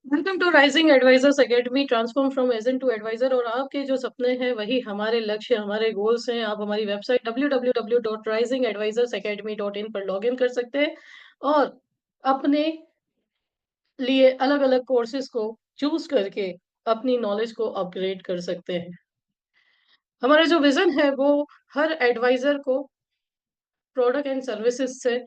Welcome to rising advisors academy transform from agent to advisor. और आपके जो सपने हैं वही हमारे लक्ष्य, हमारे गोल्स हैं। आप हमारी वेबसाइट www.risingadvisorsacademy.in पर लॉग इन कर सकते हैं और अपने लिए अलग अलग कोर्सेज को चूज करके अपनी नॉलेज को अपग्रेड कर सकते हैं। हमारा जो विजन है वो हर एडवाइजर को प्रोडक्ट एंड सर्विसेज से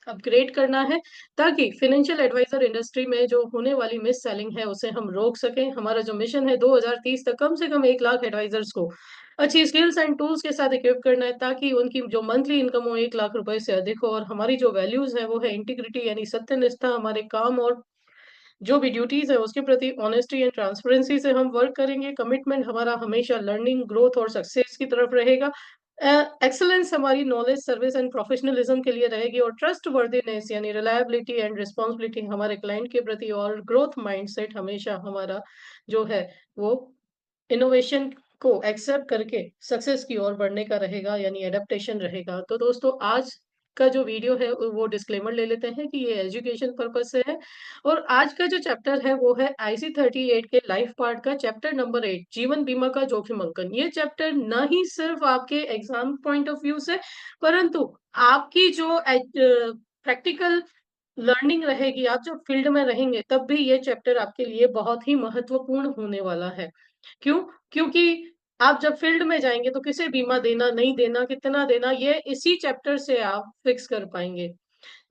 अपग्रेड करना है, ताकि फाइनेंशियल एडवाइजर इंडस्ट्री में जो होने वाली मिस सेलिंग है उसे हम रोक सकें। हमारा जो मिशन है 2030 तक कम से कम 1 लाख एडवाइजर्स को अच्छी स्किल्स एंड टूल्स के साथ इक्विप करना है, ताकि उनकी जो मंथली इनकम हो 1 लाख रुपए से अधिक हो। और हमारी जो वैल्यूज है वो है इंटीग्रिटी यानी सत्यनिष्ठा, हमारे काम और जो भी ड्यूटीज है उसके प्रति ऑनेस्टी एंड ट्रांसपेरेंसी से हम वर्क करेंगे। कमिटमेंट हमारा हमेशा लर्निंग, ग्रोथ और सक्सेस की तरफ रहेगा। एक्सेलेंस हमारी नॉलेज, सर्विस एंड प्रोफेशनलिज्म के लिए रहेगी। और ट्रस्ट वर्दीनेस यानी रिलायबिलिटी एंड रिस्पॉन्सिबिलिटी हमारे क्लाइंट के प्रति। और ग्रोथ माइंडसेट हमेशा हमारा जो है वो इनोवेशन को एक्सेप्ट करके सक्सेस की ओर बढ़ने का रहेगा, यानी एडेप्टेशन रहेगा। तो दोस्तों, आज का जो वीडियो है वो डिस्क्लेमर ले लेते हैं कि ये एजुकेशन पर्पस से है। और आज का जो चैप्टर है वो है IC38 के लाइफ पार्ट का चैप्टर नंबर 8, जीवन बीमा का जोखिम अंकन। ये चैप्टर न ही सिर्फ आपके एग्जाम पॉइंट ऑफ व्यू से, परंतु आपकी जो प्रैक्टिकल लर्निंग रहेगी, आप जब फील्ड में रहेंगे तब भी ये चैप्टर आपके लिए बहुत ही महत्वपूर्ण होने वाला है। क्यों? क्योंकि आप जब फील्ड में जाएँगे तो किसे बीमा देना, नहीं देना, कितना देना, ये इसी चैप्टर से आप फिक्स कर पाएँगे।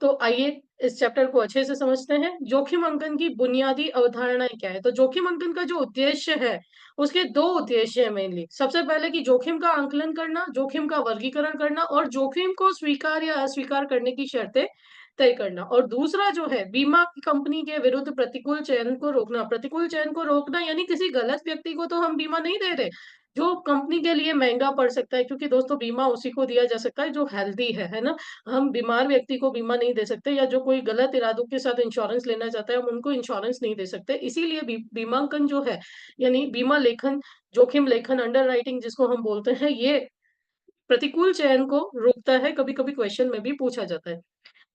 तो आइए इस चैप्टर को अच्छे से समझते हैं। जोखिम अंकन की बुनियादी अवधारणाएँ क्या है? तो जोखिम अंकन का जो उद्देश्य है, उसके 2 उद्देश्य हैं मेनली। सबसे पहले कि जोखिम का आंकलन करना, जोखिम का वर्गीकरण करना और जोखिम को स्वीकार या अस्वीकार करने की शर्तें तय करना। और दूसरा जो है, बीमा कंपनी के विरुद्ध प्रतिकूल चयन को रोकना। प्रतिकूल चयन को रोकना यानी किसी गलत व्यक्ति को तो हम बीमा नहीं दे रहे, जो कंपनी के लिए महँगा पड़ सकता है, क्योंकि दोस्तों बीमा उसी को दिया जा सकता है जो हेल्दी है ना? हम बीमार व्यक्ति को बीमा नहीं दे सकते, या जो कोई गलत इरादों के साथ इंश्योरेंस लेना चाहता है, हम उनको इंश्योरेंस नहीं दे सकते। इसीलिए बीमांकन जो है, यानी बीमा लेखन, जोखिम लेखन, अंडरराइटिंग जिसको हम बोलते हैं, ये प्रतिकूल चयन को रोकता है। कभी-कभी क्वेश्चन में भी पूछा जाता है।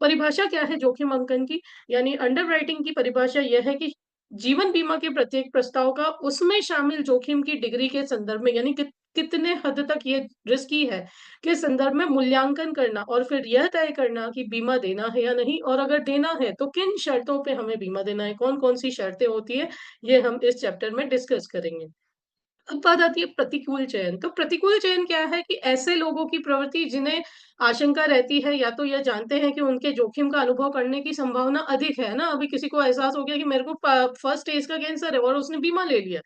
परिभाषा क्या है जोखिम अंकन की? यानी अंडरराइटिंग की परिभाषा यह है कि जीवन बीमा के प्रत्येक प्रस्ताव का उसमें शामिल जोखिम की डिग्री के संदर्भ में, यानी कितने हद तक ये रिस्की है, के संदर्भ में मूल्यांकन करना और फिर यह तय करना कि बीमा देना है या नहीं, और अगर देना है तो किन शर्तों पे हमें बीमा देना है, कौन-कौन सी शर्तें होती है, ये हम इस चैप्टर में डिस्कस करेंगे। अब बात आती है प्रतिकूल चयन। तो प्रतिकूल चयन क्या है कि ऐसे लोगों की प्रवृत्ति जिन्हें आशंका रहती है, या तो ये जानते हैं कि उनके जोखिम का अनुभव करने की संभावना अधिक है ना, अभी किसी को एहसास हो गया कि मेरे को फर्स्ट स्टेज का कैंसर है और उसने बीमा ले लिया,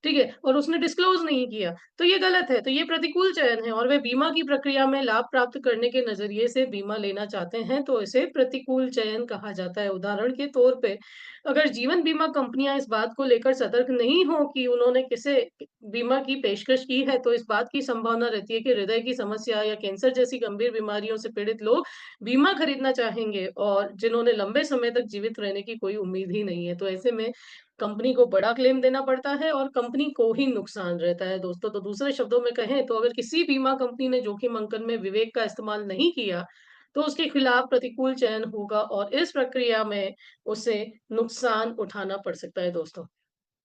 ठीक है, और उसने डिस्क्लोज नहीं किया, तो ये गलत है। तो ये प्रतिकूल चयन है और वे बीमा की प्रक्रिया में लाभ प्राप्त करने के नजरिए से बीमा लेना चाहते हैं, तो इसे प्रतिकूल चयन कहा जाता है। उदाहरण के तौर पे, अगर जीवन बीमा कंपनियां इस बात को लेकर सतर्क नहीं हो कि उन्होंने किसे बीमा की पेशकश की है, तो इस बात की संभावना रहती है कि हृदय की समस्या या कैंसर जैसी गंभीर बीमारियों से पीड़ित लोग बीमा खरीदना चाहेंगे, और जिन्होंने लंबे समय तक जीवित रहने की कोई उम्मीद ही नहीं है। तो ऐसे में कंपनी को बड़ा क्लेम देना पड़ता है और कंपनी को ही नुकसान रहता है दोस्तों। तो दूसरे शब्दों में कहें तो अगर किसी बीमा कंपनी ने जोखिम अंकन में विवेक का इस्तेमाल नहीं किया, तो उसके खिलाफ प्रतिकूल चयन होगा और इस प्रक्रिया में उसे नुकसान उठाना पड़ सकता है दोस्तों।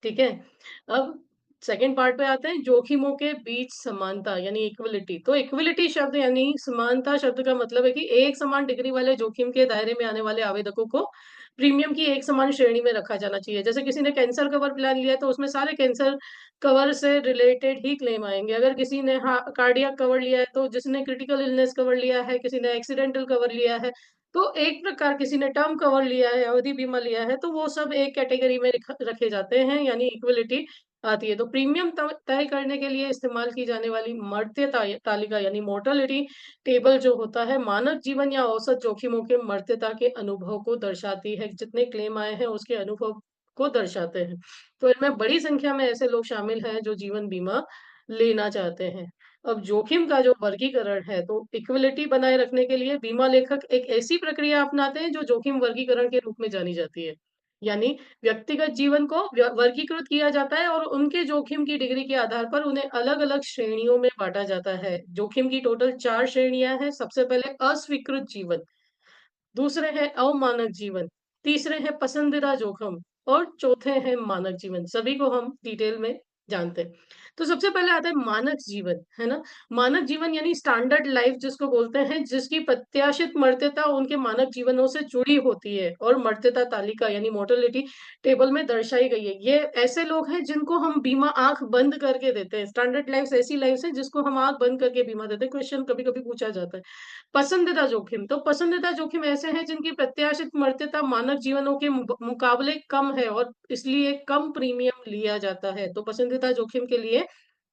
ठीक है? अब सेकंड पार्ट पे आते हैं, जोखिमों के बीच समानता यानी इक्विलिटी। तो इक्विलिटी शब्द यानी समानता शब्द का मतलब है कि एक समान डिग्री वाले जोखिम के दायरे में आने वाले आवेदकों को प्रीमियम की एक समान श्रेणी में रखा जाना चाहिए। जैसे किसी ने कैंसर कवर प्लान लिया है तो उसमें सारे कैंसर कवर से रिलेटेड ही क्लेम आएँगे। अगर किसी ने कार्डियक कवर लिया है, तो जिसने क्रिटिकल इलनेस कवर लिया है, किसी ने एक्सीडेंटल कवर लिया है, तो एक प्रकार किसी ने टर्म कवर लिया है, अवधि बीमा लिया है, तो वो सब एक कैटेगरी में रखे जाते हैं, यानी इक्विलिटी आती है। तो प्रीमियम तय करने के लिए इस्तेमाल की जाने वाली मर्त्य तालिका यानी मोर्टेलिटी टेबल जो होता है, मानव जीवन या औसत जोखिमों के मर्त्यता के अनुभव को दर्शाती है। जितने क्लेम आए हैं उसके अनुभव को दर्शाते हैं। तो इनमें बड़ी संख्या में ऐसे लोग शामिल हैं जो जीवन बीमा लेना चाहते हैं। अब जोखिम का जो वर्गीकरण है, तो इक्विलिटी बनाए रखने के लिए बीमा लेखक एक ऐसी प्रक्रिया अपनाते हैं जो जोखिम वर्गीकरण के रूप में जानी जाती है। यानी व्यक्तिगत जीवन को वर्गीकृत किया जाता है और उनके जोखिम की डिग्री के आधार पर उन्हें अलग-अलग श्रेणियों में बाँटा जाता है। जोखिम की टोटल 4 श्रेणियाँ हैं। सबसे पहले अस्वीकृत जीवन। दूसरे हैं अवमानक जीवन, तीसरे हैं पसंदीदा जोखिम और चौथे हैं मानक जीवन। सभी को हम डिटेल में जानते हैं। तो सबसे पहले आता है मानक जीवन, है ना? मानक जीवन यानी स्टैंडर्ड लाइफ जिसको बोलते हैं, जिसकी प्रत्याशित मर्त्यता उनके मानक जीवनों से जुड़ी होती है और मर्त्यता तालिका यानी मोर्टेलिटी टेबल में दर्शाई गई है। ये ऐसे लोग हैं जिनको हम बीमा आँख बंद करके देते हैं। स्टैंडर्ड लाइफ़्स ऐसी लाइफ़्स हैं जिसको हम आँख बंद करके बीमा देते हैं। क्वेश्चन कभी-कभी पूछा जाता है। पसंदीदा जोखिम, तो पसंदीदा जोखिम ऐसे हैं जिनकी प्रत्याशित मर्त्यता मानव जीवनों के मुकाबले कम है और इसलिए कम प्रीमियम लिया जाता है। तो पसंदीदा जोखिम के लिए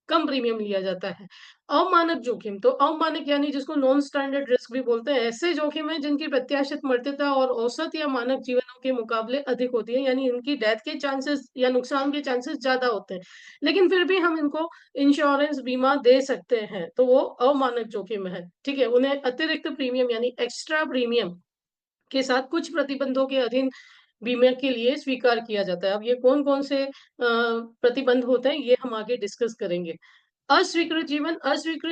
कम प्रीमियम लिया जाता है। अवमानक जोखिम, तो अवमानक यानी जिसको नॉन स्टैंडर्ड रिस्क भी बोलते हैं, ऐसे जोखिम हैं जिनकी प्रत्याशित मर्त्यता और औसत या मानक जीवनों के मुकाबले अधिक होती है, यानी इनकी डेथ के चांसेस या नुकसान के चांसेस ज़्यादा होते हैं। लेकिन फिर भी हम इनको इंश्योरेंस बीमा दे सकते हैं, तो वो अवमानक जोखिम है, ठीक है? उन्हें अतिरिक्त प्रीमियम यानी एक्स्ट्रा प्रीमियम के साथ कुछ प्रतिबंधों के अधीन बीमा के लिए स्वीकार किया जाता है। अब ये कौन-कौन से प्रतिबंध होते हैं, ये हम आगे डिस्कस करेंगे। अस्वीकृत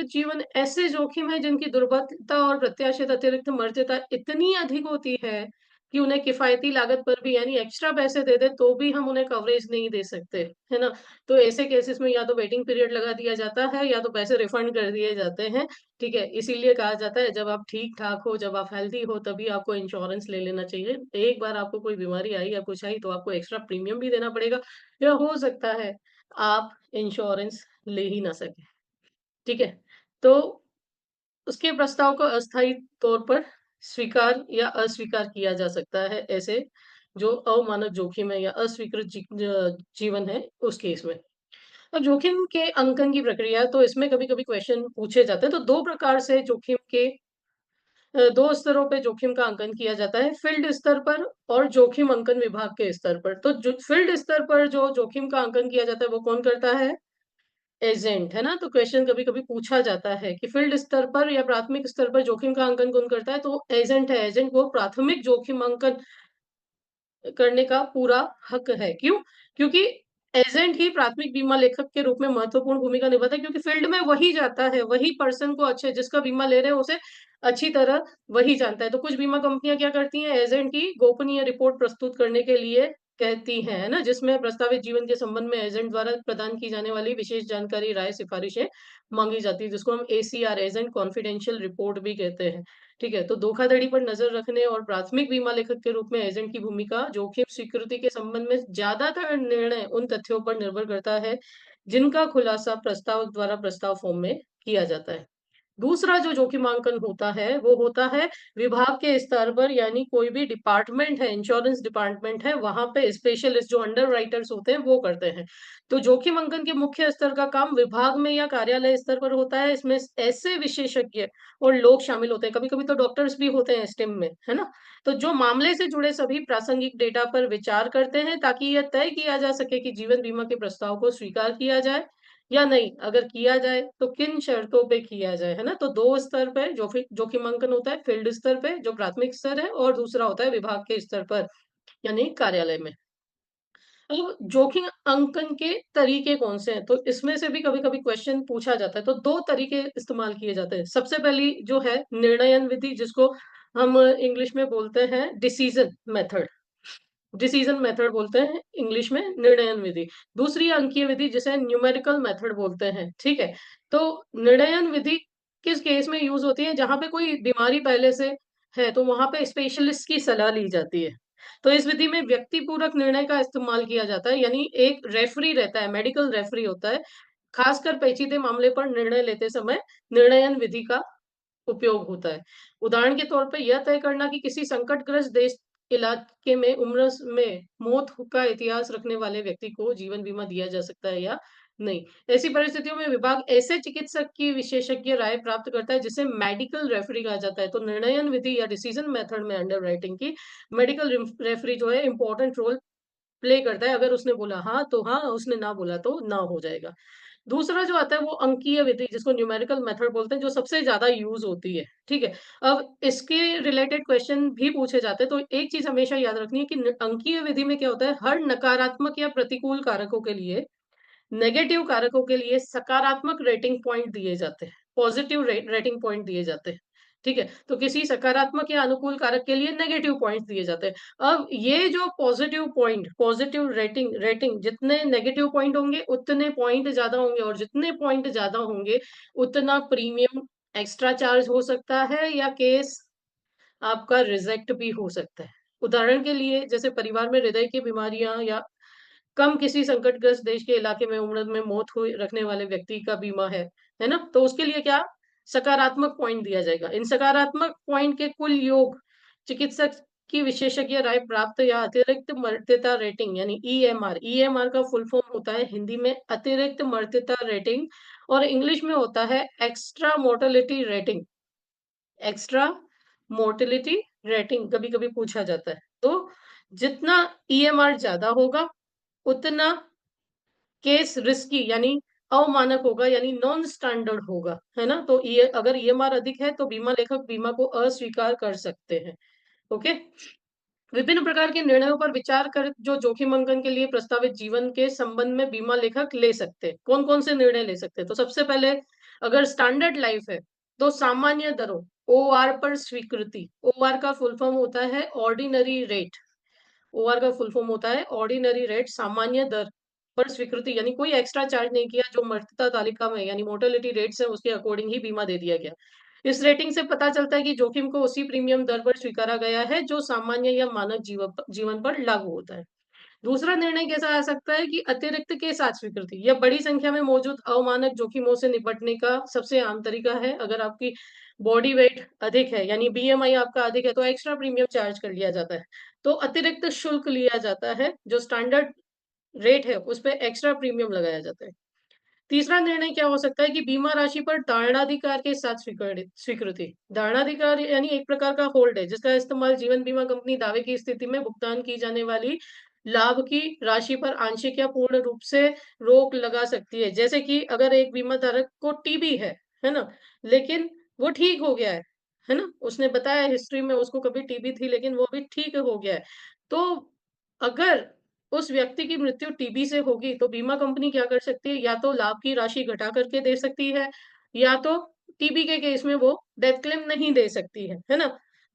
जीवन ऐसे जोखिम हैं जिनकी दुर्बलता और प्रत्याशित अतिरिक्त मर्त्यता इतनी अधिक होती है कि उन्हें किफ़ायती लागत पर भी यानी एक्स्ट्रा पैसे दे दें तो भी हम उन्हें कवरेज नहीं दे सकते, है ना? तो ऐसे केसेस में या तो वेटिंग पीरियड लगा दिया जाता है या तो पैसे रिफंड कर दिए जाते हैं, ठीक है? इसीलिए कहा जाता है जब आप ठीक-ठाक हो, जब आप हेल्दी हो तभी आपको इंश्योरेंस ले लेना चाहिए। एक बार आपको कोई बीमारी आई या कुछ आई तो आपको एक्स्ट्रा प्रीमियम भी देना पड़ेगा या हो सकता है आप इंश्योरेंस ले ही ना सकें, ठीक है? तो उसके प्रस्ताव को अस्थायी तौर पर स्वीकार या अस्वीकार किया जा सकता है, ऐसे जो अवमानक जोखिम है या अस्वीकृत जीवन है, उस केस में। अब जोखिम के अंकन की प्रक्रिया, तो इसमें कभी-कभी क्वेश्चन पूछे जाते हैं, तो 2 प्रकार से जोखिम के 2 स्तरों पे जोखिम का अंकन किया जाता है, फ़ील्ड स्तर पर और जोखिम अंकन विभाग के स्तर पर। तो जो फ़ील्ड स्तर पर जो जोखिम का अंकन किया जाता है, वो कौन करता है? एजेंट, है ना? तो क्वेश्चन कभी-कभी पूछा जाता है कि फ़ील्ड स्तर पर या प्राथमिक स्तर पर जोखिम का अंकन कौन करता है? तो एजेंट है, एजेंट को प्राथमिक जोखिम अंकन करने का पूरा हक है। क्यों? क्योंकि एजेंट ही प्राथमिक बीमा लेखक के रूप में महत्वपूर्ण भूमिका निभाता है, क्योंकि फ़ील्ड में वही जाता है, वही पर्सन को अच्छे जिसका बीमा ले रहे हैं उसे अच्छी तरह वही जानता है। तो कुछ बीमा कंपनियाँ क्या करती हैं, एजेंट की गोपनीय रिपोर्ट प्रस्तुत करने के लिए कहती हैं, है ना? जिसमें प्रस्तावित जीवन के संबंध में एजेंट द्वारा प्रदान की जाने वाली विशेष जानकारी, राय, सिफ़ारिशें माँगी जाती है, जिसको हम एसीआर एजेंट कॉन्फिडेंशियल रिपोर्ट भी कहते हैं। ठीक है? तो धोखाधड़ी पर नज़र रखने और प्राथमिक बीमा लेखक के रूप में एजेंट की भूमिका जोखिम स्वीकृति के संबंध में ज़्यादातर निर्णय उन तथ्यों पर निर्भर करता है, जिनका खुलासा प्रस्तावक द्वारा प्रस्ताव फॉर्म में किया जाता है। दूसरा जो जोखिमांकन होता है, वो होता है विभाग के स्तर पर, यानी कोई भी डिपार्टमेंट है, इंश्योरेंस डिपार्टमेंट है, वहाँ पे स्पेशलिस्ट जो अंडरराइटर्स होते हैं, वो करते हैं। तो जोखिम अंकन के मुख्य स्तर का काम विभाग में या कार्यालय स्तर पर होता है। इसमें ऐसे विशेषज्ञ और लोग शामिल होते हैं, कभी-कभी तो डॉक्टर्स भी होते हैं इस टीम में, है ना? तो जो मामले से जुड़े सभी प्रासंगिक डेटा पर विचार करते हैं, ताकि यह तय किया जा सके कि जीवन बीमा के प्रस्ताव को स्वीकार किया जाए या नहीं, अगर किया जाए तो किन शर्तों पे किया जाए, है ना? तो 2 स्तर पे जोखिमांकन होता है, फील्ड स्तर पे जो प्राथमिक स्तर है और दूसरा होता है विभाग के स्तर पर, यानी कार्यालय में। अब जोखिम अंकन के तरीके कौन से हैं? तो इसमें से भी कभी-कभी क्वेश्चन पूछा जाता है, तो 2 तरीके इस्तेमाल किए जाते हैं। सबसे पहली जो है निर्णयन विधि, जिसको हम इंग्लिश में बोलते हैं डिसीजन मेथड बोलते हैं इंग्लिश में, निर्णयन विधि। दूसरी अंकीय विधि जिसे न्यूमेरिकल मेथड बोलते हैं, ठीक है? तो निर्णयन विधि किस केस में यूज़ होती है? जहाँ पे कोई बीमारी पहले से है, तो वहाँ पे स्पेशलिस्ट की सलाह ली जाती है। तो इस विधि में व्यक्तिपूरक निर्णय का इस्तेमाल किया जाता है, यानी एक रेफरी रहता है, मेडिकल रेफरी होता है। खासकर पेचीदे मामले पर निर्णय लेते समय निर्णयन विधि का उपयोग होता है। उदाहरण के तौर पे यह तय करना कि किसी संकटग्रस्त देश इलाके में उम्र में मौत का इतिहास रखने वाले व्यक्ति को जीवन बीमा दिया जा सकता है या नहीं। ऐसी परिस्थितियों में विभाग ऐसे चिकित्सक की विशेषज्ञ राय प्राप्त करता है, जिसे मेडिकल रेफरी कहा जाता है। तो निर्णयन विधि या डिसीजन मेथड में अंडरराइटिंग की मेडिकल रेफरी जो है इम्पोर्टेंट रोल प्ले करता है। अगर उसने बोला हाँ, तो हाँ, उसने ना बोला तो ना हो जाएगा। दूसरा जो आता है वो अंकीय विधि, जिसको न्यूमेरिकल मेथड बोलते हैं, जो सबसे ज़्यादा यूज़ होती है, ठीक है? अब इसके रिलेटेड क्वेश्चन भी पूछे जाते हैं, तो एक चीज़ हमेशा याद रखनी है कि न अंकीय विधि में क्या होता है, हर नकारात्मक या प्रतिकूल कारकों के लिए, नेगेटिव कारकों के लिए सकारात्मक रेटिंग पॉइंट दिए जाते हैं, पॉजिटिव रेटिंग पॉइंट दिए जाते हैं। ठीक है? तो किसी सकारात्मक या अनुकूल कारक के लिए नेगेटिव पॉइंट्स दिए जाते हैं। अब ये जो पॉजिटिव रेटिंग रेटिंग जितने नेगेटिव पॉइंट होंगे, उतने पॉइंट ज़्यादा होंगे और जितने पॉइंट ज़्यादा होंगे, उतना प्रीमियम एक्स्ट्रा चार्ज हो सकता है या केस आपका रिजेक्ट भी हो सकता है। उदाहरण के लिए जैसे परिवार में हृदय की बीमारियाँ या कम किसी संकटग्रस्त देश के इलाके में उम्र में मौत हुई रखने वाले व्यक्ति का बीमा है ना? तो उसके लिए क्या सकारात्मक पॉइंट दिया जाएगा। इन सकारात्मक पॉइंट के कुल योग चिकित्सक की विशेषज्ञ राय प्राप्त या अतिरिक्त मर्त्यता रेटिंग यानी ईएमआर ईएमआर का फुल फॉर्म होता है हिंदी में अतिरिक्त मर्त्यता रेटिंग और इंग्लिश में होता है extra mortality rating. Extra mortality rating कभी-कभी पूछा जाता है। तो जितना ईएमआर ज़्यादा होगा, उतना केस रिस्की यानी अमानक होगा यानी नॉन स्टैंडर्ड होगा, है ना? तो ये अगर ईएमआर अधिक है तो बीमा लेखक बीमा को अस्वीकार कर सकते हैं। ओके? विभिन्न प्रकार के निर्णयों पर विचार कर जो जोखिम अंकन के लिए प्रस्तावित जीवन के संबंध में बीमा लेखक ले सकते हैं। कौन-कौन से निर्णय ले सकते हैं? तो सबसे पहले अगर स्टैंडर्ड लाइफ है, तो सामान्य दरों ओआर पर स्वीकृति। ओआर का फुल फॉर्म होता है ऑर्डिनरी रेट। ओआर का फुल फॉर्म होता है ऑर्डिनरी रेट सामान्य दर पर स्वीकृति यानी कोई एक्स्ट्रा चार्ज नहीं किया जो मर्त्यता तालिका में यानी मोर्टेलिटी रेट्स है उसके अकॉर्डिंग ही बीमा दे दिया गया। इस रेटिंग से पता चलता है कि जोखिम को उसी प्रीमियम दर पर स्वीकारा गया है जो सामान्य या मानक जीवन पर लागू होता है। दूसरा निर्णय कैसा आ सकता है कि अतिरिक्त के साथ स्वीकृति यह बड़ी संख्या में मौजूद अमानक जोखिमों से निपटने का सबसे आम तरीका है। अगर आपकी बॉडी वेट अधिक है यानी बीएमआई आपका अधिक है तो एक्स्ट्रा प्रीमियम चार्ज कर लिया जाता है। तो अतिरिक्त शुल्क लिया जाता है जो स्टैंडर्ड रेट है उस पे एक्स्ट्रा प्रीमियम लगाया जाता है। तीसरा निर्णय क्या हो सकता है कि बीमा राशि पर धारणाधिकार के साथ स्वीकृति। धारणाधिकार यानी एक प्रकार का होल्ड है जिसका इस्तेमाल जीवन बीमा कंपनी दावे की स्थिति में भुगतान की जाने वाली लाभ की राशि पर आंशिक या पूर्ण रूप से रोक लगा सकती है। जैसे कि अगर एक बीमा धारक को टीबी है ना? लेकिन वो ठीक हो गया है ना? उसने बताया हिस्ट्री में उसको कभी टीबी थी लेकिन वो अभी ठीक हो गया है। तो अगर उस व्यक्ति की मृत्यु टीबी से होगी तो बीमा कंपनी क्या कर सकती है या तो लाभ की राशि घटा करके दे सकती है या तो टीबी के केस में वो डेथ क्लेम नहीं दे सकती है ना?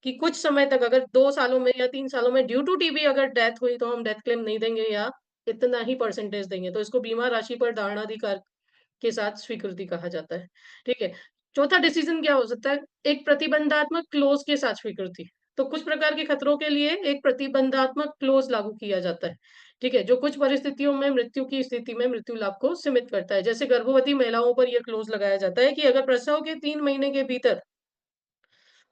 कि कुछ समय तक अगर 2 सालों में या 3 सालों में ड्यू टू टीबी अगर डेथ हुई तो हम डेथ क्लेम नहीं देंगे या इतना ही परसेंटेज देंगे। तो इसको बीमा राशि पर धारणाधिकार के साथ स्वीकृति कहा जाता है। ठीक है? चौथा डिसीज़न क्या हो सकता है? एक प्रतिबंधात्मक क्लॉज़ के साथ स्वीकृति। तो कुछ प्रकार के खतरों के लिए एक प्रतिबंधात्मक क्लॉज़ लागू किया जाता है। ठीक है? जो कुछ परिस्थितियों में मृत्यु की स्थिति में मृत्यु लाभ को सीमित करता है। जैसे गर्भवती महिलाओं पर यह क्लॉज़ लगाया जाता है कि अगर प्रसव के 3 महीने के भीतर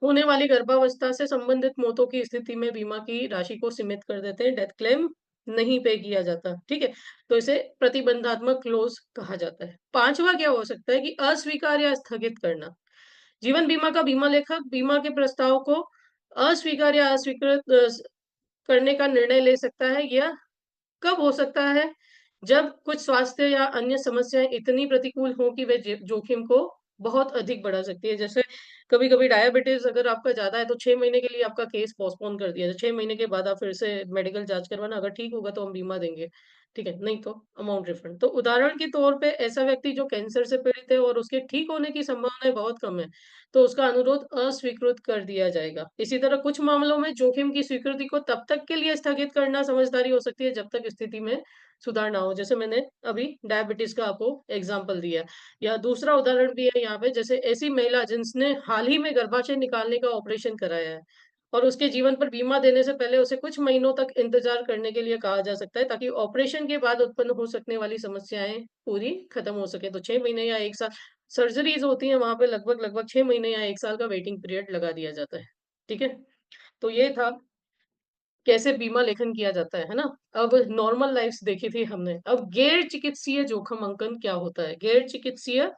होने वाली गर्भावस्था से संबंधित मौतों की स्थिति में बीमा की राशि को सीमित कर देते हैं, डेथ क्लेम नहीं पे किया जाता, ठीक है? तो इसे प्रतिबंधात्मक क्लॉज़ कहा जाता है। 5वां क्या हो सकता है कि अस्वीकार या स्थगित करना। जीवन बीमा का बीमा लेखक बीमा के प्रस्ताव को अस्वीकार या अस्वीकृत करने का निर्णय ले सकता है। यह कब हो सकता है? जब कुछ स्वास्थ्य या अन्य समस्याएँ इतनी प्रतिकूल हों कि वे जोखिम को बहुत अधिक बढ़ा सकती है। जैसे कभी-कभी डायबिटीज़ अगर आपका ज़्यादा है तो 6 महीने के लिए आपका केस पोस्टपोन कर दिया जाए। 6 महीने के बाद आप फिर से मेडिकल जाँच करवाना, अगर ठीक होगा तो हम बीमा देंगे। ठीक है? नहीं तो अमाउंट रिफंड। तो उदाहरण के तौर पे ऐसा व्यक्ति जो कैंसर से पीड़ित है और उसके ठीक होने की संभावनाएँ बहुत कम है, तो उसका अनुरोध अस्वीकृत कर दिया जाएगा। इसी तरह कुछ मामलों में जोखिम की स्वीकृति को तब तक के लिए स्थगित करना समझदारी हो सकती है जब तक स्थिति में सुधार ना हो। जैसे मैंने अभी डायबिटीज़ का आपको एग्ज़ाम्पल दिया। या दूसरा उदाहरण भी है यहाँ पे जैसे ऐसी महिला जिसने हाल ही में गर्भाशय निकालने का ऑपरेशन कराया है और उसके जीवन पर बीमा देने से पहले उसे कुछ महीनों तक इंतज़ार करने के लिए कहा जा सकता है ताकि ऑपरेशन के बाद उत्पन्न हो सकने वाली समस्याएँ पूरी खत्म हो सके। तो 6 महीने या 1 साल सर्जरीज़ होती हैं वहाँ पे लगभग-लगभग 6 महीने या 1 साल का वेटिंग पीरियड लगा दिया जाता है। ठीक है? तो ये था कैसे बीमा लेखन किया जाता है ना? अब नॉर्मल लाइफ़्स देखी थी हमने। अब गैर चिकित्सीय जोखिम अंकन क्या होता है? गैर चिकित्सीय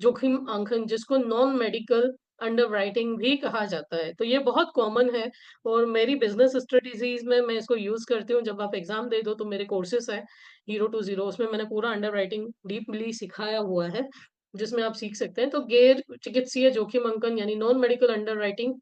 जोखिम अंकन जिसको नॉन मेडिकल अंडरराइटिंग भी कहा जाता है। तो ये बहुत कॉमन है और मेरी बिज़नेस स्ट्रेटजीज़ में मैं इसको यूज़ करती हूँ। जब आप एग्ज़ाम दे दो तो मेरे कोर्सेज़ हैं ज़ीरो टू ज़ीरो उसमें मैंने पूरा अंडरराइटिंग डीपली सिखाया हुआ है, जिसमें आप सीख सकते हैं। तो गैर चिकित्सीय जोखिम अंकन यानी नॉन मेडिकल अंडरराइटिंग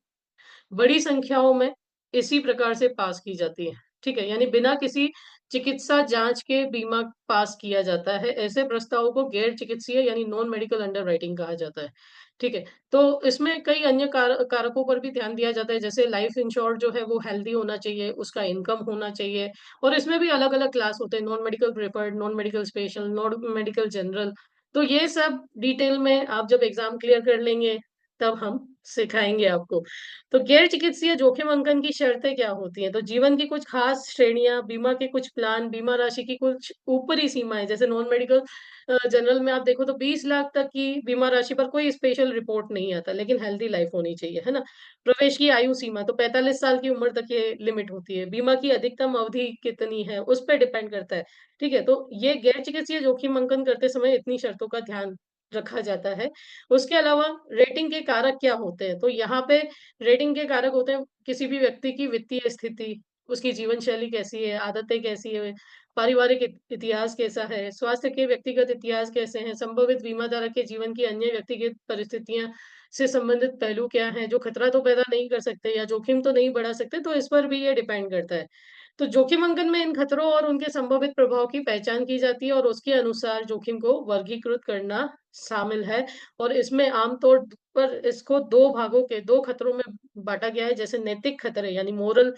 बड़ी संख्याओं में इसी प्रकार से पास की जाती है। ठीक है? यानी बिना किसी चिकित्सा जाँच के बीमा पास किया जाता है। ऐसे प्रस्तावों को गैर चिकित्सीय यानी नॉन मेडिकल अंडरराइटिंग कहा जाता है। ठीक है? तो इसमें कई अन्य कारकों पर भी ध्यान दिया जाता है, जैसे लाइफ इंश्योर्ड जो है वो हेल्दी होना चाहिए, उसका इनकम होना चाहिए और इसमें भी अलग-अलग क्लास होते हैं, non medical preferred, non medical special, non medical general. तो ये सब डिटेल में आप जब एग्ज़ाम क्लियर कर लेंगे, तब हम सिखाएँगे आपको। तो गैर चिकित्सीय जोखिम अंकन की शर्तें क्या होती हैं? तो जीवन की कुछ खास श्रेणियाँ, बीमा के कुछ प्लान, बीमा राशि की कुछ ऊपरी सीमाएँ, जैसे नॉन मेडिकल जनरल में आप देखो तो 20 लाख तक की बीमा राशि पर कोई स्पेशल रिपोर्ट नहीं आता, लेकिन हेल्दी लाइफ होनी चाहिए, है ना? प्रवेश की आयु सीमा तो 45 साल की उम्र तक ये लिमिट होती है। बीमा की अधिकतम अवधि कितनी है, उस पे डिपेंड करता है, ठीक है? तो ये गैर चिकित्सीय जोखिम अंकन करते समय इतनी शर्तों का ध्यान रखा जाता है। उसके अलावा रेटिंग के कारक क्या होते हैं? तो यहाँ पे रेटिंग के कारक होते हैं किसी भी व्यक्ति की वित्तीय स्थिति, उसकी जीवन शैली कैसी है, आदतें कैसी है, पारिवारिक इतिहास कैसा है, स्वास्थ्य के व्यक्तिगत इतिहास कैसे हैं, संभवित बीमाधारक के जीवन की अन्य व्यक्तिगत परिस्थितियाँ से संबंधित पहलू क्या हैं, जो खतरा तो पैदा नहीं कर सकते या जोखिम तो नहीं बढ़ा सकते, तो इस पर भी ये डिपेंड करता है। तो जोखिम अंकन में इन खतरों और उनके संभावित प्रभाव की पहचान की जाती है और उसके अनुसार जोखिम को वर्गीकृत करना शामिल है और इसमें आमतौर पर इसको 2 भागों के 2 खतरों में बाँटा गया है, जैसे नैतिक खतरे यानी मोरल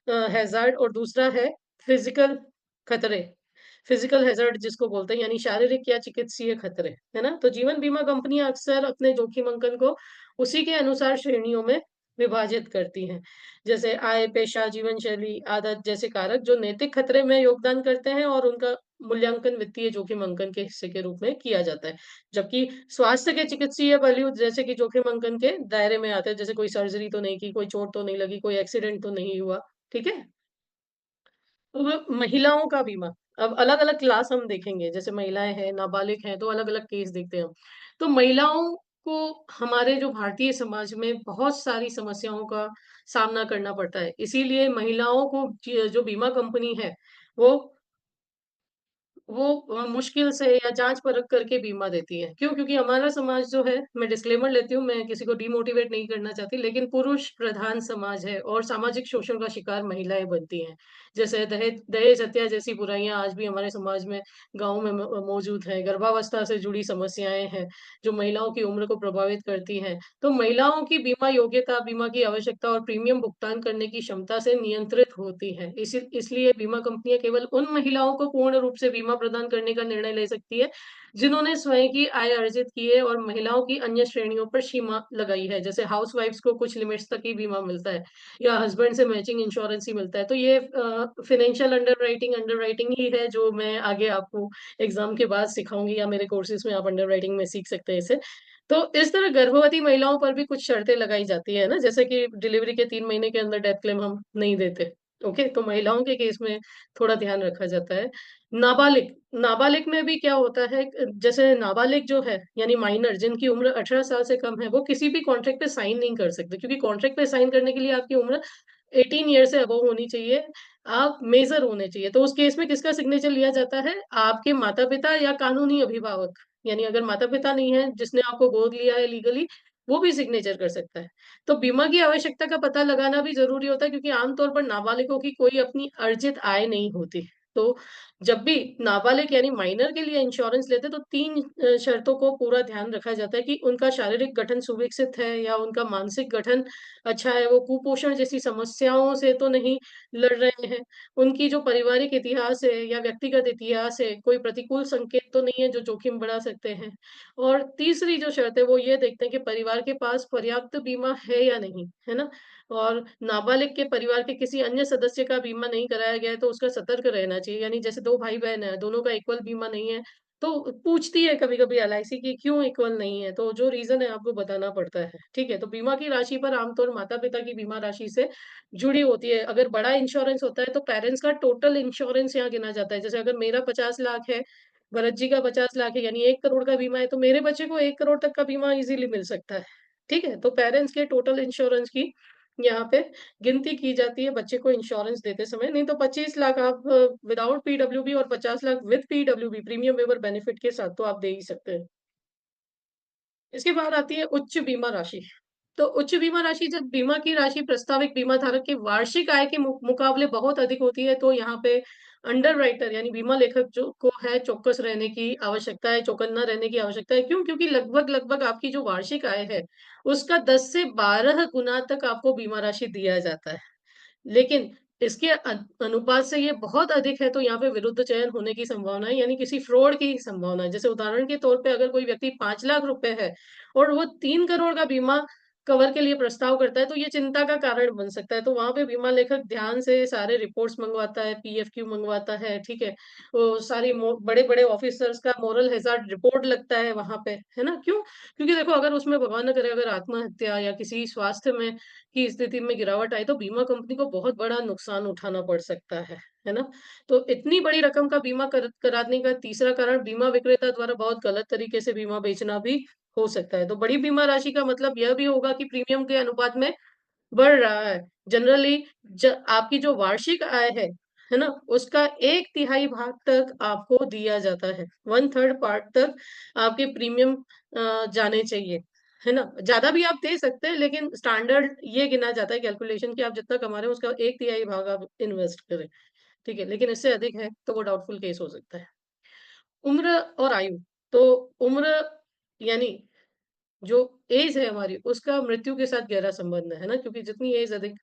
हैज़ार्ड और दूसरा है फिज़िकल खतरे। फिज़िकल हैज़ार्ड जिसको बोलते हैं यानी शारीरिक या चिकित्सीय खतरे, है ना? तो जीवन बीमा कंपनियाँ अक्सर अपने जोखिम अंकन को उसी के अनुसार श्रेणियों में विभाजित करती हैं। जैसे आय, पेशा, जीवन शैली, आदत जैसे कारक जो नैतिक खतरे में योगदान करते हैं और उनका मूल्यांकन वित्तीय जोखिम अंकन के हिस्से के रूप में किया जाता है। जबकि स्वास्थ्य के चिकित्सीय पहलू जैसे कि जोखिम अंकन के दायरे में आते हैं, जैसे कोई सर्जरी तो नहीं की, कोई चोट तो नहीं लगी, कोई एक्सीडेंट तो नहीं हुआ, ठीक है? अब महिलाओं का बीमा, अब अलग-अलग क्लास हम देखेंगे, जैसे महिलाएँ हैं, नाबालिग हैं, तो अलग-अलग केस देखते हैं हम। तो महिलाओं को हमारे जो भारतीय समाज में बहुत सारी समस्याओं का सामना करना पड़ता है। इसीलिए महिलाओं को जो बीमा कंपनी है, वो वो मुश्किल से या जाँच परख करके बीमा देती है। क्यों? क्योंकि हमारा समाज जो है, मैं डिस्क्लेमर लेती हूँ, मैं किसी को डिमोटिवेट नहीं करना चाहती, लेकिन पुरुष प्रधान समाज है और सामाजिक शोषण का शिकार महिलाएँ बनती हैं। जैसे दहेज दहेज हत्या जैसी बुराइयाँ आज भी हमारे समाज में, गाँव में मौजूद हैं। गर्भावस्था से जुड़ी समस्याएँ हैं, जो महिलाओं की उम्र को प्रभावित करती हैं। तो महिलाओं की बीमा योग्यता, बीमा की आवश्यकता और प्रीमियम भुगतान करने की क्षमता से नियंत्रित होती है। इसलिए बीमा कंपनियाँ केवल उन महिलाओं को पूर्ण रूप से बीमा प्रदान करने का निर्णय ले सकती है, जिन्होंने स्वयं की आय अर्जित की है और महिलाओं की अन्य श्रेणियों पर सीमा लगाई है। जैसे हाउसवाइफ्स को कुछ लिमिट्स तक ही बीमा मिलता है या हस्बैंड से मैचिंग इंश्योरेंस ही मिलता है। तो ये फाइनेंशियल अंडरराइटिंग ही है जो मैं आगे आपको एग्ज़ाम के बाद सिखाऊँगी या मेरे कोर्सेज़ में आप अंडरराइटिंग में सीख सकते हैं इसे। तो इस तरह गर्भवती महिलाओं पर भी कुछ शर्तें लगाई जाती है ना, जैसे कि डिलीवरी के 3 महीने के अंदर डेथ क्लेम हम नहीं देते। ओके, तो महिलाओं के केस में थोड़ा ध्यान रखा जाता है। नाबालिग, नाबालिग में भी क्या होता है जैसे नाबालिग जो है यानी माइनर जिनकी उम्र 18 साल से कम है, वो किसी भी कॉन्ट्रैक्ट पे साइन नहीं कर सकते क्योंकि कॉन्ट्रैक्ट पे साइन करने के लिए आपकी उम्र 18 ईयर से अबव होनी चाहिए, आप मेजर होने चाहिए। तो उस केस में किसका सिग्नेचर लिया जाता है? आपके माता-पिता या कानूनी अभिभावक। यानी अगर माता-पिता नहीं है, जिसने आपको गोद लिया है लीगली, वो भी सिग्नेचर कर सकता है। तो बीमा की आवश्यकता का पता लगाना भी ज़रूरी होता है क्योंकि आम तौर पर नाबालिगों की कोई अपनी अर्जित आय नहीं होती। तो जब भी नाबालिग यानी माइनर के लिए इंश्योरेंस लेते हैं तो 3 शर्तों को पूरा ध्यान रखा जाता है कि उनका शारीरिक गठन सुविकसित है या उनका मानसिक गठन अच्छा है, वो कुपोषण जैसी समस्याओं से तो नहीं लड़ रहे हैं, उनकी जो पारिवारिक इतिहास है या व्यक्तिगत इतिहास है, कोई प्रतिकूल संकेत तो नहीं है जो जोखिम बढ़ा सकते हैं। और तीसरी जो शर्त है वो ये देखते हैं कि परिवार के पास पर्याप्त बीमा है या नहीं, है ना? और नाबालिग के परिवार के किसी अन्य सदस्य का बीमा नहीं कराया गया है तो उसका सतर्क रहना चाहिए। यानी जैसे 2 भाई-बहन हैं, दोनों का इक्वल बीमा नहीं है, तो पूछती है कभी-कभी एलआईसी कि क्यों इक्वल नहीं है? तो जो रीज़न है आपको बताना पड़ता है, ठीक है? तो बीमा की राशि पर आमतौर माता-पिता की बीमा राशि से जुड़ी होती है। अगर बड़ा इंश्योरेंस होता है तो पेरेंट्स का टोटल इंश्योरेंस यहाँ गिना जाता है। जैसे अगर मेरा 50 लाख है, भरत जी का 50 लाख है यानी 1 करोड़ का बीमा है, तो मेरे बच्चे को 1 करोड़ तक का बीमा ईज़िली मिल सकता है। ठीक है? तो पेरेंट्स के टोटल इंश्योरेंस की यहाँ पे गिनती की जाती है बच्चे को इंश्योरेंस देते समय, नहीं तो 25 लाख आप विदाउट पीडब्ल्यूबी और 50 lakh with PWB premium waiver benefit के साथ तो आप दे ही सकते हैं। इसके बाद आती है उच्च बीमा राशि। तो उच्च बीमा राशि जब बीमा की राशि प्रस्तावित बीमा धारक की वार्षिक आय के मुकाबले बहुत अधिक होती है, तो यहाँ पे अंडरराइटर यानी बीमा लेखक जो को है चौकस रहने की आवश्यकता है, चौकन्ना रहने की आवश्यकता है। क्यों? क्योंकि लगभग-लगभग आपकी जो वार्षिक आय है, उसका 10 से 12 गुना तक आपको बीमा राशि दिया जाता है। लेकिन इसके अनुपात से ये बहुत अधिक है, तो यहाँ पे विरुद्ध चयन होने की संभावना है, यानी किसी फ्रॉड की संभावना है। जैसे उदाहरण के तौर पे अगर कोई व्यक्ति 5 लाख रुपए है और वो 3 करोड़ का बीमा कवर के लिए प्रस्ताव करता है, तो ये चिंता का कारण बन सकता है। तो वहाँ पे बीमा लेखक ध्यान से सारे रिपोर्ट्स मँगवाता है, पीएफक्यू मँगवाता है, ठीक है? वो सारी मो बड़े-बड़े ऑफिसर्स का मोरल हैज़ार्ड रिपोर्ट लगता है वहाँ पे, है ना? क्यों? क्योंकि देखो अगर उसमें भगवान ना करे अगर आत्महत्या या किसी स्वास्थ्य में की स्थिति में गिरावट आई तो बीमा कंपनी को बहुत बड़ा नुकसान उठाना पड़ सकता है ना? तो इतनी बड़ी रकम का बीमा कराने का तीसरा कारण बीमा विक्रेता द्वारा बहुत गलत तरीके से बीमा बेचना भी हो सकता है। तो बड़ी बीमा राशि का मतलब यह भी होगा कि प्रीमियम के अनुपात में बढ़ रहा है। जनरली आपकी जो वार्षिक आय है ना? उसका 1/3 भाग तक आपको दिया जाता है। 1/3 पार्ट तक आपके प्रीमियम जाने चाहिए, है ना? ज़्यादा भी आप दे सकते हैं लेकिन स्टैंडर्ड ये गिना जाता है कैलकुलेशन कि आप जितना कमा रहे हो उसका 1/3 भाग आप इन्वेस्ट करें, ठीक है? लेकिन इससे अधिक है तो वो डाउटफुल केस हो सकता है। उम्र और आयु, तो उम्र यानी जो एज है हमारी, उसका मृत्यु के साथ गहरा संबंध है ना? क्योंकि जितनी एज अधिक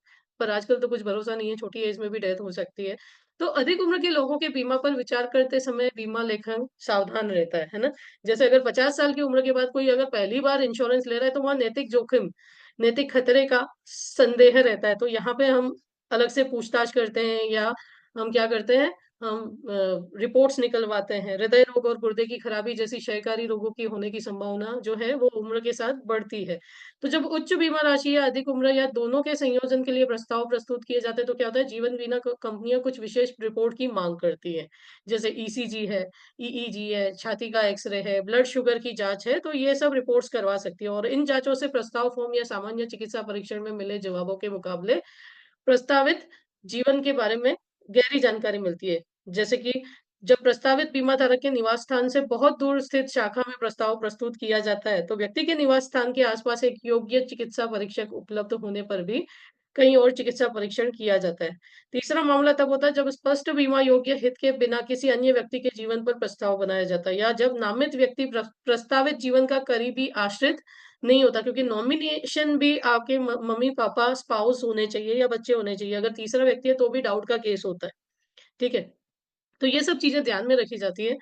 पर आजकल तो कुछ भरोसा नहीं है, छोटी एज में भी डेथ हो सकती है। तो अधिक उम्र के लोगों के बीमा पर विचार करते समय बीमा लेखक सावधान रहता है ना? जैसे अगर 50 साल की उम्र के बाद कोई अगर पहली बार इंश्योरेंस ले रहा है, तो वहाँ नैतिक जोखिम, नैतिक खतरे का संदेह रहता है। तो यहाँ पे हम अलग से पूछताछ करते हैं या हम क्या करते हैं, हम रिपोर्ट्स निकलवाते हैं। हृदय रोग और गुर्दे की खराबी जैसी क्षयकारी रोगों की होने की संभावना जो है वो उम्र के साथ बढ़ती है। तो जब उच्च बीमा राशि या अधिक उम्र या दोनों के संयोजन के लिए प्रस्ताव प्रस्तुत किए जाते हैं तो क्या होता है, जीवन बीमा कंपनियां कुछ विशेष रिपोर्ट की मांग करती है। जैसे ईसीजी है, ईईजी है, छाती का एक्सरे है, ब्लड शुगर की जांच है, तो ये सब रिपोर्ट्स करवा सकती है और इन जांचों से प्रस्ताव फॉर्म या सामान्य चिकित्सा परीक्षण में मिले जवाबों के मुकाबले प्रस्तावित जीवन के बारे में गहरी जानकारी मिलती है। जैसे कि जब प्रस्तावित बीमा धारक के निवास स्थान से बहुत दूर स्थित शाखा में प्रस्ताव प्रस्तुत किया जाता है, तो व्यक्ति के निवास स्थान के आसपास एक योग्य चिकित्सा परीक्षक उपलब्ध होने पर भी कहीं और चिकित्सा परीक्षण किया जाता है। तीसरा मामला तब होता है जब स्पष्ट बीमा योग्य हित के बिना किसी अन्य व्यक्ति के जीवन पर प्रस्ताव बनाया जाता है या जब नामित व्यक्ति प्रस्तावित जीवन का करीबी आश्रित नहीं होता, क्योंकि नॉमिनेशन भी आपके मम्मी-पापा, स्पाउस होने चाहिए या बच्चे होने चाहिए। अगर तीसरा व्यक्ति है तो भी डाउट का केस होता है, ठीक है? तो ये सब चीज़ें ध्यान में रखी जाती है।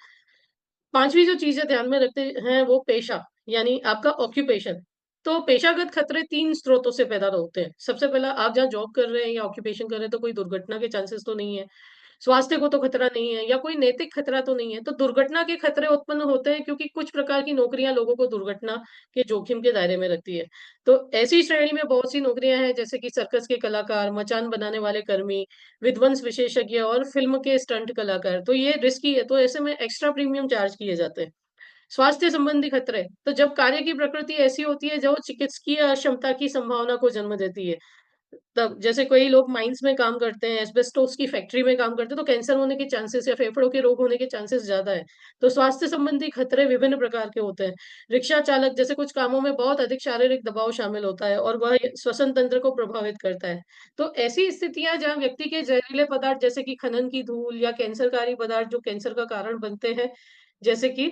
5वीं जो चीज़ें ध्यान में रखते हैं वो पेशा, यानी आपका ऑक्यूपेशन। तो पेशागत खतरे 3 स्रोतों से पैदा होते हैं। सबसे पहला, आप जहाँ जॉब कर रहे हैं या ऑक्यूपेशन कर रहे हैं तो कोई दुर्घटना के चांसेस तो नहीं है। स्वास्थ्य को तो खतरा नहीं है या कोई नैतिक खतरा तो नहीं है। तो दुर्घटना के खतरे उत्पन्न होते हैं क्योंकि कुछ प्रकार की नौकरियाँ लोगों को दुर्घटना के जोखिम के दायरे में रखती है। तो ऐसी श्रेणी में बहुत सी नौकरियाँ हैं जैसे कि सर्कस के कलाकार, मचान बनाने वाले कर्मी, विध्वंस विशेषज्ञ और फ़िल्म के स्टंट कलाकार। तो ये रिस्की है, तो ऐसे में एक्स्ट्रा प्रीमियम चार्ज किए जाते हैं। स्वास्थ्य संबंधी खतरे, तो जब कार्य की प्रकृति ऐसी होती है जो चिकित्सकीय अक्षमता की संभावना को जन्म देती है। तब जैसे कई लोग माइन्स में काम करते हैं, एस्बेस्टोस की फैक्ट्री में काम करते हैं, तो कैंसर होने के चांसेस या फेफड़ों के रोग होने के चांसेस ज़्यादा है। तो स्वास्थ्य संबंधी खतरे विभिन्न प्रकार के होते हैं। रिक्शा चालक जैसे कुछ कामों में बहुत अधिक शारीरिक दबाव शामिल होता है और वह श्वसन तंत्र को प्रभावित करता है। तो ऐसी स्थितियाँ जहाँ व्यक्ति के जहरीले पदार्थ जैसे कि खनन की धूल या कैंसरकारी पदार्थ जो कैंसर का कारण बनते हैं, जैसे कि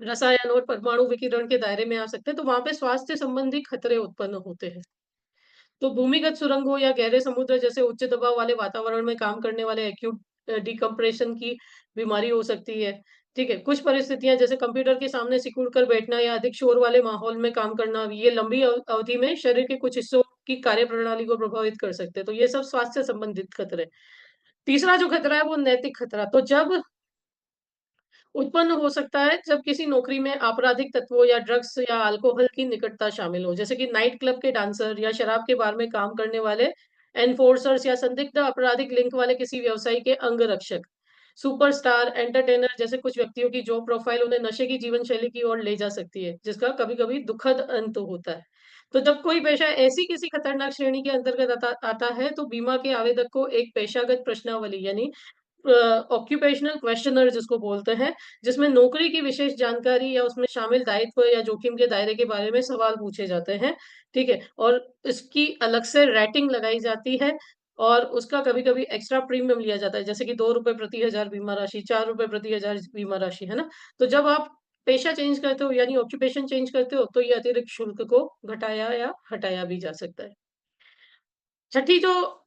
रसायन और परमाणु विकिरण के दायरे में आ सकते हैं, तो वहाँ पे स्वास्थ्य संबंधी खतरे उत्पन्न होते हैं। तो भूमिगत सुरंगों या गहरे समुद्र जैसे उच्च दबाव वाले वातावरण में काम करने वाले एक्यूट डिकम्प्रेशन की बीमारी हो सकती है। ठीक है? कुछ परिस्थितियाँ जैसे कंप्यूटर के सामने सिकुड़ कर बैठना या अधिक शोर वाले माहौल में काम करना, ये लंबी अवधि में शरीर के कुछ हिस्सों की कार्यप्रणाली को प्रभावित कर सकते हैं। तो ये सब स्वास्थ्य संबंधित खतरे। तीसरा जो खतरा है वो नैतिक खतरा। तो जब उत्पन्न हो सकता है जब किसी नौकरी में आपराधिक तत्वों या ड्रग्स या अल्कोहल की निकटता शामिल हो, जैसे कि नाइट क्लब के डांसर या शराब के बार में काम करने वाले एनफोर्सर्स या संदिग्ध आपराधिक लिंक वाले किसी व्यवसायी के अंगरक्षक। सुपरस्टार, एंटरटेनर जैसे कुछ व्यक्तियों की जॉब प्रोफाइल उन्हें नशे की जीवन शैली की ओर ले जा सकती है, जिसका कभी-कभी दुखद अंत होता है। तो जब कोई पेशा ऐसी किसी खतरनाक श्रेणी के अंतर्गत आता है, तो बीमा के आवेदक को एक पेशागत प्रश्नावली यानी ऑक्यूपेशनल क्वेश्चनर जिसको बोलते हैं, जिसमें नौकरी की विशेष जानकारी या उसमें शामिल दायित्व या जोखिम के दायरे के बारे में सवाल पूछे जाते हैं, ठीक है? और इसकी अलग से रेटिंग लगाई जाती है और उसका कभी-कभी एक्स्ट्रा प्रीमियम लिया जाता है, जैसे कि ₹2 प्रति हज़ार बीमा राशि, ₹4 प्रति हज़ार बीमा राशि, है ना? तो जब आप पेशा चेंज करते हो यानी ऑक्यूपेशन चेंज करते हो, तो ये अतिरिक्त शुल्क को घटाया या हटाया भी जा सकता है। छठी जो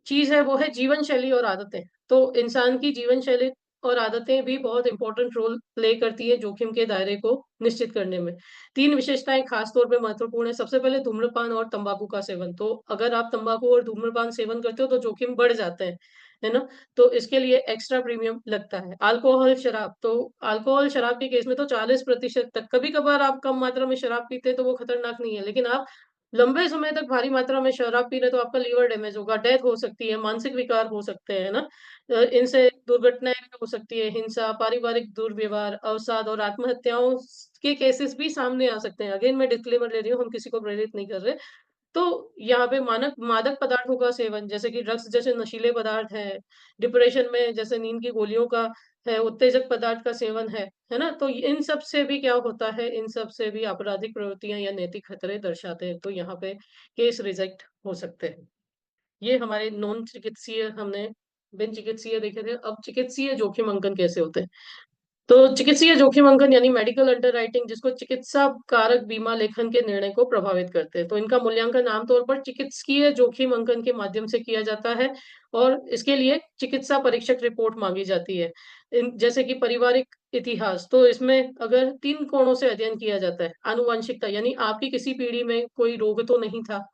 चीज़ है वो है जीवन शैली और आदतें। तो इंसान की जीवन शैली और आदतें भी बहुत इम्पोर्टेंट रोल प्ले करती है जोखिम के दायरे को निश्चित करने में। 3 विशेषताएँ ख़ास तौर पे महत्वपूर्ण है। सबसे पहले धूम्रपान और तंबाकू का सेवन। तो अगर आप तंबाकू और धूम्रपान सेवन करते हो तो जोखिम बढ़ जाते हैं, है ना? तो इसके लिए एक्स्ट्रा प्रीमियम लगता है। अल्कोहल, शराब तो अल्कोहल, शराब के केस में तो 40% तक कभी-कभार आप कम मात्रा में शराब पीते हैं तो वो खतरनाक नहीं है। लेकिन आप लंबे समय तक भारी मात्रा में शराब पी रहे तो आपका लीवर डैमेज होगा, डेथ हो सकती है, मानसिक विकार हो सकते हैं, है ना? इनसे दुर्घटनाएँ भी हो सकती है, हिंसा, पारिवारिक दुर्व्यवहार, अवसाद और आत्महत्याओं के केसेस भी सामने आ सकते हैं। अगेन मैं डिस्क्लेमर ले रही हूँ, हम किसी को प्रेरित नहीं कर रहे। तो यहाँ पे मानक मादक पदार्थों का सेवन जैसे कि ड्रग्स जैसे नशीले पदार्थ हैं, डिप्रेशन में जैसे नींद की गोलियों का है, उत्तेजक पदार्थ का सेवन है ना? तो इन सब से भी क्या होता है, इन सब से भी आपराधिक प्रवृत्तियाँ या नैतिक खतरे दर्शाते हैं, तो यहाँ पे केस रिजेक्ट हो सकते हैं। ये हमारे नॉन चिकित्सीय हमने बिन चिकित्सीय देखे थे, अब चिकित्सीय जोखिम अंकन कैसे होते हैं? तो चिकित्सीय जोखिम अंकन यानी मेडिकल अंडरराइटिंग जिसको चिकित्सा कारक बीमा लेखन के निर्णय को प्रभावित करते हैं। तो इनका मूल्यांकन आमतौर पर चिकित्सकीय जोखिम अंकन के माध्यम से किया जाता है और इसके लिए चिकित्सा परीक्षक रिपोर्ट माँगी जाती है। इन जैसे कि पारिवारिक इतिहास, तो इसमें अगर 3 कोणों से अध्ययन किया जाता है। आनुवंशिकता यानी आपकी किसी पीढ़ी में कोई रोग तो नहीं था।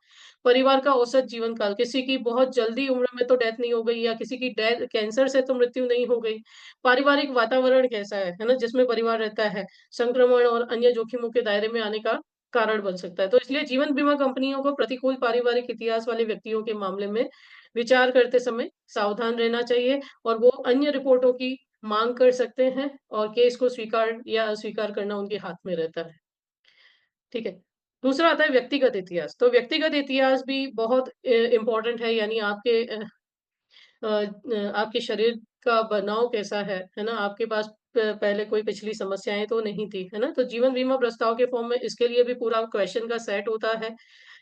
परिवार का औसत जीवन काल, किसी की बहुत जल्दी उम्र में तो डेथ नहीं हो गई या किसी की डेथ कैंसर से तो मृत्यु नहीं हो गई। पारिवारिक वातावरण कैसा है ना? जिसमें परिवार रहता है, संक्रमण और अन्य जोखिमों के दायरे में आने का कारण बन सकता है। तो इसलिए जीवन बीमा कंपनियों को प्रतिकूल पारिवारिक इतिहास वाले व्यक्तियों के मामले में विचार करते समय सावधान रहना चाहिए और वो अन्य रिपोर्टों की माँग कर सकते हैं और केस को स्वीकार या अस्वीकार करना उनके हाथ में रहता है। ठीक है? दूसरा आता है व्यक्तिगत इतिहास। तो व्यक्तिगत इतिहास भी बहुत इम्पोर्टेंट है यानी आपके शरीर का बनाव कैसा है ना? आपके पास पहले कोई पिछली समस्याएँ तो नहीं थी, है ना? तो जीवन बीमा प्रस्ताव के फॉर्म में इसके लिए भी पूरा क्वेश्चन का सेट होता है,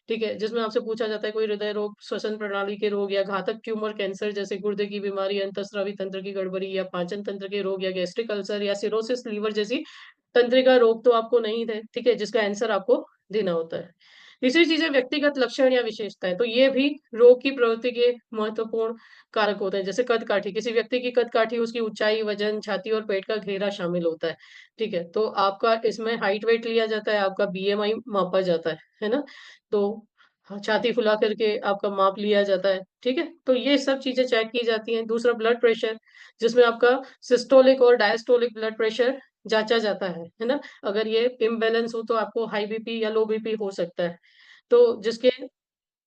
ठीक है? जिसमें आपसे पूछा जाता है कोई हृदय रोग, श्वसन प्रणाली के रोग या घातक ट्यूमर, कैंसर जैसे गुर्दे की बीमारी, अंतःस्रावी तंत्र की गड़बड़ी या पाचन तंत्र के रोग या गैस्ट्रिक अल्सर या सिरोसिस लीवर जैसी तंत्रिका रोग तो आपको नहीं थे, ठीक है? जिसका आंसर आपको देना होता है। तीसरी चीज़ है व्यक्तिगत लक्षण या विशेषताएँ, तो ये भी रोग की प्रवृत्ति के महत्वपूर्ण कारक होते हैं। जैसे कद-काठी, किसी व्यक्ति की कद-काठी उसकी ऊँचाई, वज़न, छाती और पेट का घेरा शामिल होता है, ठीक है? तो आपका इसमें हाइट वेट लिया जाता है, आपका बीएमआई मापा जाता है ना? तो हाँ, छाती फुला करके आपका माप लिया जाता है, ठीक है? तो ये सब चीज़ें चेक की जाती हैं। दूसरा ब्लड प्रेशर, जिसमें आपका सिस्टोलिक और डायस्टोलिक ब्लड प्रेशर जाँचा जाता है ना? अगर ये इम्बैलेंस हो तो आपको हाई बीपी या लो बीपी हो सकता है। तो जिसके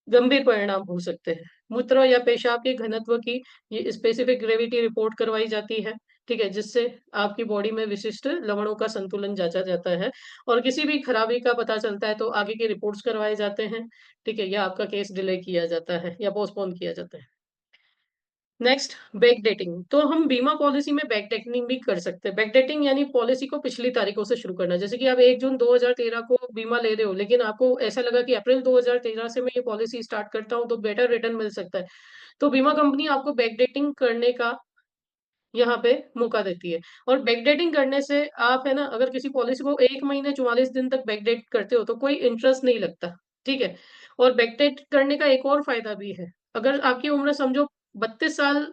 गंभीर परिणाम हो सकते हैं। मूत्र या पेशाब के घनत्व की ये स्पेसिफिक ग्रेविटी रिपोर्ट करवाई जाती है, ठीक है? जिससे आपकी बॉडी में विशिष्ट लवणों का संतुलन जाँचा जाता है और किसी भी खराबी का पता चलता है तो आगे के रिपोर्ट्स करवाए जाते हैं, ठीक है? या आपका केस डिले किया जाता है या पोस्टपोन किया जाता है। Next backdating. तो हम बीमा पॉलिसी में बैकडेटिंग भी कर सकते हैं। बैकडेटिंग यानी पॉलिसी को पिछली तारीखों से शुरू करना। जैसे कि आप 1 जून 2013 को बीमा ले रहे हो, लेकिन आपको ऐसा लगा कि अप्रैल 2013 से मैं ये पॉलिसी स्टार्ट करता हूँ, तो बेटर रिटर्न मिल सकता है। तो बीमा कंपनी आपको बैकडेटिंग करने का यहाँ पे मौका देती है और बैकडेटिंग करने से आप है ना, अगर किसी पॉलिसी को 1 महीने 44 दिन तक बैकडेट करते हो, तो कोई इंटरेस्ट नहीं लगता, ठीक है? और बैकडेट करने का एक और फ़ायदा भी है। अगर आपकी उम्र समझो 32 साल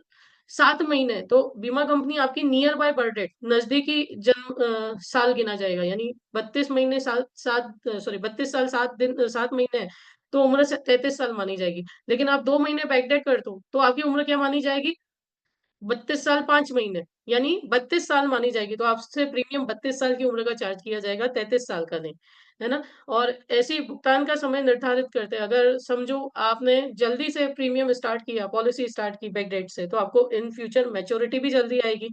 7 महीने, तो बीमा कंपनी आपकी नियर बाय बर्थ डेट नज़दीकी साल गिना जाएगा। यानी 32 महीने साल 7 सॉरी 32 साल 7 दिन 7 महीने हैं, तो उम्र से 33 साल मानी जाएगी। लेकिन आप 2 महीने बैकडेट कर दो, तो आपकी उम्र क्या मानी जाएगी? 32 साल 5 महीने, यानी 32 साल मानी जाएगी, तो आपसे प्रीमियम 32 साल की उम्र का चार्ज किया जाएगा, 33 साल का नहीं, है ना? और ऐसे ही भुगतान का समय निर्धारित करते हैं, अगर समझो आपने जल्दी से प्रीमियम स्टार्ट किया, पॉलिसी स्टार्ट की बैक डेट से, तो आपको इन फ्यूचर मैच्योरिटी भी जल्दी आएगी,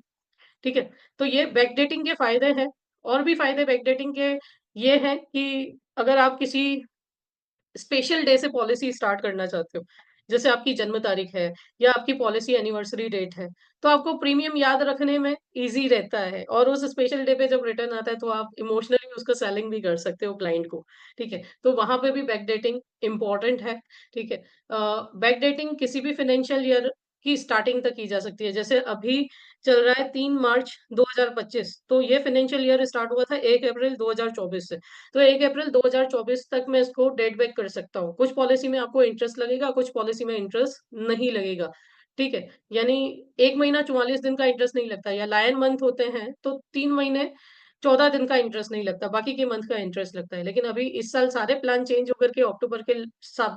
ठीक है? तो ये बैक डेटिंग के फ़ायदे हैं, और भी फ़ायदे बैक डेटिंग के ये हैं कि अगर आप किसी स्पेशल डे से पॉलिसी स्टार्ट करना चाहते हो, जैसे आपकी जन्म तारीख है या आपकी पॉलिसी एनिवर्सरी डेट है, तो आपको प्रीमियम याद रखने में ईज़ी रहता है और उस स्पेशल डे पे जब रिटर्न आता है तो आप इमोशनली उसका सेलिंग भी कर सकते हो क्लाइंट को, ठीक है? तो वहाँ पे भी बैक डेटिंग इम्पोर्टेंट है, ठीक है? बैक डेटिंग किसी भी फाइनेंशियल ईयर की स्टार्टिंग तक की जा सकती है। जैसे अभी चल रहा है 3 मार्च 2025, तो ये फाइनेंशियल ईयर स्टार्ट हुआ था 1 अप्रैल 2024 से। तो 1 अप्रैल 2024 तक मैं इसको डेट बैक कर सकता हूँ। कुछ पॉलिसी में आपको इंटरेस्ट लगेगा, कुछ पॉलिसी में इंटरेस्ट नहीं लगेगा, ठीक है? यानी 1 महीना 44 दिन का इंटरेस्ट नहीं लगता या लायन मंथ होते हैं, तो 3 महीने 14 दिन का इंटरेस्ट नहीं लगता, बाकी के मंथ का इंटरेस्ट लगता है। लेकिन अभी इस साल सारे प्लान चेंज होकर के अक्टूबर के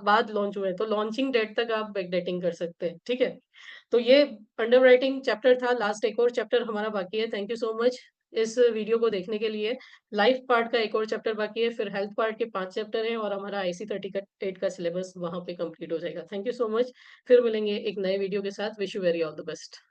बाद लॉन्च हुए हैं, तो लॉन्चिंग डेट तक आप बैक डेटिंग कर सकते हैं, ठीक है? तो ये अंडरराइटिंग चैप्टर था, लास्ट एक और चैप्टर हमारा बाकी है। थैंक यू सो मच इस वीडियो को देखने के लिए। लाइफ पार्ट का एक और चैप्टर बाकी है, फिर हेल्थ पार्ट के 5 चैप्टर हैं और हमारा आईसी 30 का 8 का सिलेबस वहाँ पे कंप्लीट हो जाएगा। Thank you so much. फिर मिलेंगे एक नए वीडियो के साथ। Wish you very all the best.